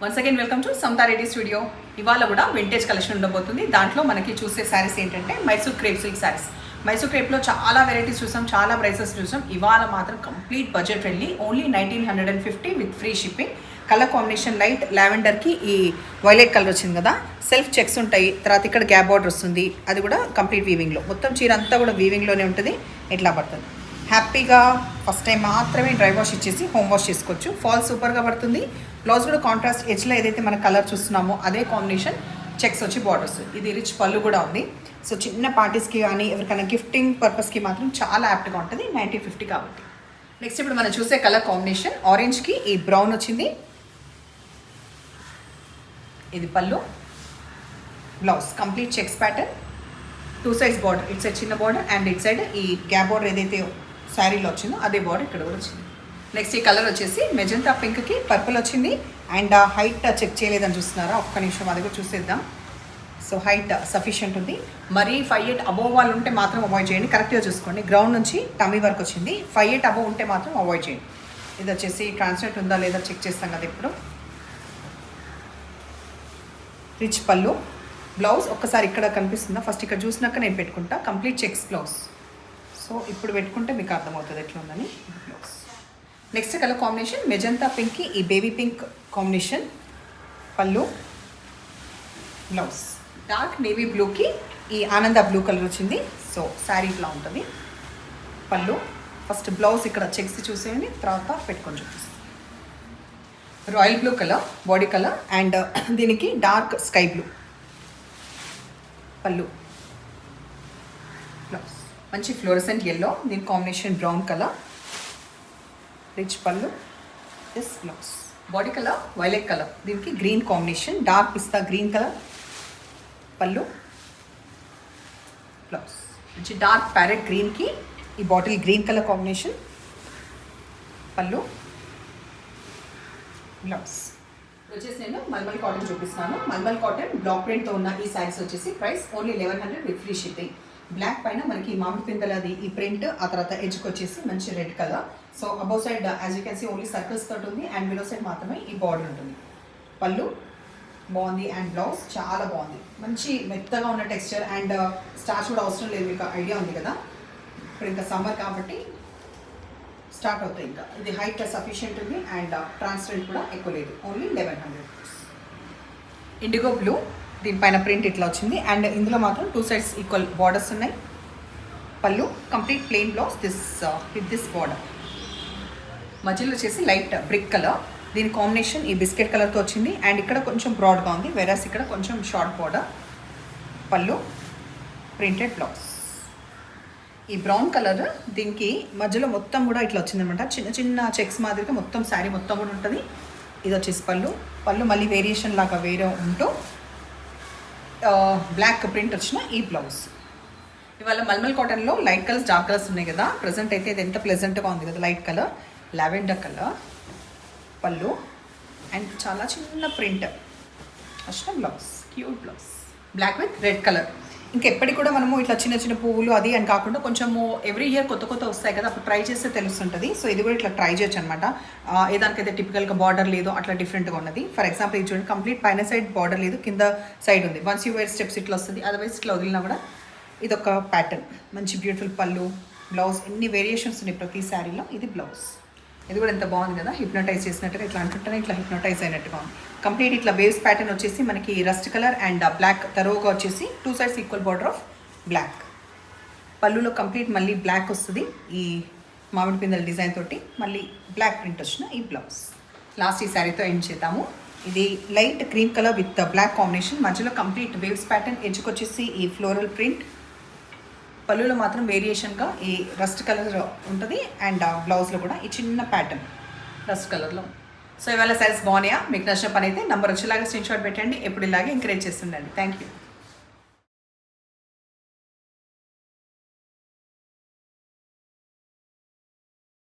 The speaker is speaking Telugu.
Once again welcome to Samatha Reddy studio. ఇవాళ కూడా వింటేజ్ కలెక్షన్ ఉండబోతుంది. దాంట్లో మనకి చూసే శారీస్ ఏంటంటే మైసూర్ క్రేప్ సిల్క్ శారీస్. మైసూర్ క్రేప్లో చాలా వెరైటీస్ చూసాం, చాలా ప్రైసెస్ చూసాం. ఇవాళ మాత్రం complete budget friendly, only 1950 with free shipping. Colour combination light లావెండర్కి ఈ వైలెట్ కలర్ వచ్చింది కదా, సెల్ఫ్ చెక్స్ ఉంటాయి. తర్వాత ఇక్కడ గ్యాప్ బార్డర్ వస్తుంది, అది కూడా కంప్లీట్ వీవింగ్లో. మొత్తం చీర అంతా కూడా వీవింగ్లోనే ఉంటుంది. ఎట్లా పడుతుంది హ్యాపీగా ఫస్ట్ టైం మాత్రమే డ్రై వాష్ ఇచ్చేసి హోమ్ వాష్ చేసుకోవచ్చు. ఫాల్ సూపర్గా పడుతుంది. బ్లౌజ్ కూడా కాంట్రాస్ట్ ఎడ్జ్లో ఏదైతే మన కలర్ చూస్తున్నామో అదే కాంబినేషన్ చెక్స్ వచ్చి బార్డర్స్. ఇది రిచ్ పళ్ళు కూడా ఉంది. సో చిన్న పార్టీస్కి కానీ ఎవరికైనా గిఫ్టింగ్ పర్పస్కి మాత్రం చాలా యాప్ట్గా ఉంటుంది, 1950 కాబట్టి. నెక్స్ట్ ఇప్పుడు మనం చూసే కలర్ కాంబినేషన్ ఆరెంజ్కి ఈ బ్రౌన్ వచ్చింది. ఇది పళ్ళు, blouse complete checks pattern, 2 sides border. It side చిన్న బార్డర్ అండ్ ఇట్ సైడ్ ఈ గ్యాప్ బార్డర్ ఏదైతే శారీలో వచ్చిందో అదే బార్డర్ ఇక్కడ కూడా వచ్చింది. నెక్స్ట్ ఈ కలర్ వచ్చేసి మెజంతా పింక్కి పర్పుల్ వచ్చింది. అండ్ హైట్ చెక్ చేయలేదని చూస్తున్నారా, ఒక్క నిమిషం అది కూడా చూసేద్దాం. సో హైట్ సఫిషియంట్ ఉంది. మరీ 5'8" అబోవ్ వాళ్ళు ఉంటే మాత్రం అవాయిడ్ చేయండి. కరెక్ట్గా చూసుకోండి. గ్రౌండ్ నుంచి టమ్మీ వరకు వచ్చింది. 5'8" అబోవ్ ఉంటే మాత్రం అవాయిడ్ చేయండి. ఇది వచ్చేసి ట్రాన్స్లేట్ ఉందా లేదా చెక్ చేస్తాం కదా ఇప్పుడు. రిచ్ పళ్ళు, బ్లౌజ్ ఒక్కసారి ఇక్కడ కనిపిస్తుందా, ఫస్ట్ ఇక్కడ చూసినాక నేను పెట్టుకుంటా. Complete checks blouse. సో ఇప్పుడు పెట్టుకుంటే మీకు అర్థమవుతుంది ఎట్లా ఉందని. Blouse next colour combination magenta పింక్కి ఈ బేబీ పింక్ కాంబినేషన్. పళ్ళు, బ్లౌజ్ డార్క్ నేవీ బ్లూకి ఈ ఆనంద బ్లూ కలర్ వచ్చింది. సో శారీ ఇట్లా ఉంటుంది. పళ్ళు, ఫస్ట్ బ్లౌజ్ ఇక్కడ చెక్స్ చూసేయండి, తర్వాత పెట్టుకొని చూపిస్తాను. Royal blue colour body colour and దీనికి డార్క్ స్కై బ్లూ. పళ్ళు, బ్లౌజ్ మంచి ఫ్లోరసెంట్ ఎల్లో, దీని కాంబినేషన్ బ్రౌన్ కలర్. రిచ్ పళ్ళు, this blouse. Body colour violet colour, దీనికి గ్రీన్ కాంబినేషన్ డార్క్ పిస్తా గ్రీన్ కలర్. పళ్ళు, బ్లౌజ్ మంచి డార్క్ ప్యారెట్ గ్రీన్కి ఈ బాటిల్ గ్రీన్ కలర్ కాంబినేషన్. పళ్ళు, బ్లౌజ్. వచ్చేసి నేను మల్మల్ కాటన్ చూపిస్తాను. మల్మల్ కాటన్ బ్లాక్ ప్రింట్తో ఉన్న ఈ శారీస్ వచ్చేసి price only 1100 with free shipping. Black పైన మనకి మామిడి పిందలది ఈ ప్రింట్, ఆ తర్వాత ఎడ్జ్కి వచ్చేసి మంచి red colour. So above side as you can see only circles తోటి ఉంది అండ్ బిలో సైడ్ మాత్రమే ఈ బార్డర్ ఉంటుంది. పళ్ళు బాగుంది అండ్ బ్లౌజ్ చాలా బాగుంది. మంచి మెత్తగా ఉన్న టెక్స్చర్ అండ్ స్టార్చ్ కూడా అవసరం లేదు, మీకు ఐడియా ఉంది కదా. ఇప్పుడు ఇంకా సమ్మర్ కాబట్టి స్టార్ట్ అవుతాయి. ఇంకా ఇది హైట్ సఫిషియంట్ ఉంది అండ్ ట్రాన్స్పరెంట్ కూడా ఎక్కువ లేదు, ఓన్లీ 1100. ఇండిగో బ్లూ, దీనిపైన ప్రింట్ ఇట్లా వచ్చింది అండ్ ఇందులో మాత్రం 2 sides ఈక్వల్ బార్డర్స్ ఉన్నాయి. పళ్ళు complete plain blouse with this border. మధ్యలో వచ్చేసి లైట్ బ్రిక్ కలర్, దీని కాంబినేషన్ ఈ బిస్కెట్ కలర్తో వచ్చింది అండ్ ఇక్కడ కొంచెం బ్రాడ్గా ఉంది, వెరాస్ ఇక్కడ కొంచెం షార్ట్ బార్డర్. పళ్ళు, ప్రింటెడ్ బ్లౌజ్. ఈ బ్రౌన్ కలర్ దీనికి మధ్యలో మొత్తం కూడా ఇట్లా వచ్చిందనమాట, చిన్న చిన్న చెక్స్ మాదిరిగా మొత్తం శారీ మొత్తం కూడా ఉంటుంది. ఇది వచ్చేసి పళ్ళు. పళ్ళు మళ్ళీ వేరియేషన్ లాగా వేరే ఉంటూ బ్లాక్ ప్రింట్ వచ్చిన ఈ బ్లౌజ్. ఇవాళ మల్మల్ కాటన్లో లైట్ కలర్స్ డార్క్ కలర్స్ ఉన్నాయి కదా. ప్రజెంట్ అయితే ఇది ఎంత ప్లెజెంట్గా ఉంది కదా, లైట్ కలర్ లావెండర్ కలర్. పళ్ళు అండ్ చాలా చిన్న ప్రింట్ వచ్చిన blouse, cute blouse, black with red colour. ఇంకెప్పటికి కూడా మనము ఇట్లా చిన్న చిన్న పువ్వులు అది అని కాకుండా కొంచెము ఎవ్రీ ఇయర్ కొత్త కొత్త వస్తాయి కదా, అప్పుడు ట్రై చేస్తే తెలుస్తుంటుంది. సో ఇది కూడా ఇట్లా ట్రై చేయొచ్చు అనమాట. ఏదానికైతే టిపికల్గా బార్డర్ లేదు అట్లా డిఫరెంట్గా ఉన్నది. ఫర్ ఎగ్జాంపుల్ ఇది చూడండి, కంప్లీట్ పైన సైడ్ బార్డర్ లేదు, కింద సైడ్ ఉంది. వన్స్ యూ వేర్ స్టెప్స్ ఇట్లా వస్తుంది, అదర్వైజ్ ఇట్లా వదిలినా కూడా ఇదొక ప్యాటర్న్. మంచి బ్యూటిఫుల్ పళ్ళు, బ్లౌజ్, ఎన్ని వేరియేషన్స్ ఉన్నాయి ప్రతి శారీలో. ఇది బ్లౌజ్. ఇది కూడా ఎంత బాగుంది కదా, హిప్నటైజ్ చేసినట్టుగా. ఇట్లా అంటుంటేనే ఇట్లా హిప్నటైజ్ అయినట్టుగా ఉంది. కంప్లీట్ ఇట్లా వేవ్స్ ప్యాటర్న్ వచ్చేసి మనకి రస్ట్ కలర్ అండ్ బ్లాక్ తరోగా వచ్చేసి 2 sides equal border of black. పళ్ళులో కంప్లీట్ మళ్ళీ బ్లాక్ వస్తుంది, ఈ మామిడి పిందల డిజైన్ తోటి మళ్ళీ బ్లాక్ ప్రింట్ వచ్చిన ఈ బ్లౌజ్. లాస్ట్ ఈ శారీతో ఎండ్ చేద్దాము. ఇది light cream colour with black combination, మధ్యలో కంప్లీట్ వేవ్స్ ప్యాటర్న్, ఎడ్జ్కి వచ్చేసి ఈ ఫ్లోరల్ ప్రింట్. పళ్ళులో మాత్రం వేరియేషన్గా ఈ రస్ట్ కలర్ ఉంటుంది అండ్ బ్లౌజ్లో కూడా ఈ చిన్న ప్యాటర్న్ రస్ట్ కలర్లో. సో ఇవాళ సైజ్ బాగున్నాయా? మీకు నచ్చిన పని అయితే నంబర్ వచ్చేలాగా స్క్రీన్ షాట్ పెట్టండి. ఎప్పుడు ఇలాగే ఎంకరేజ్ చేస్తుండండి. Thank you.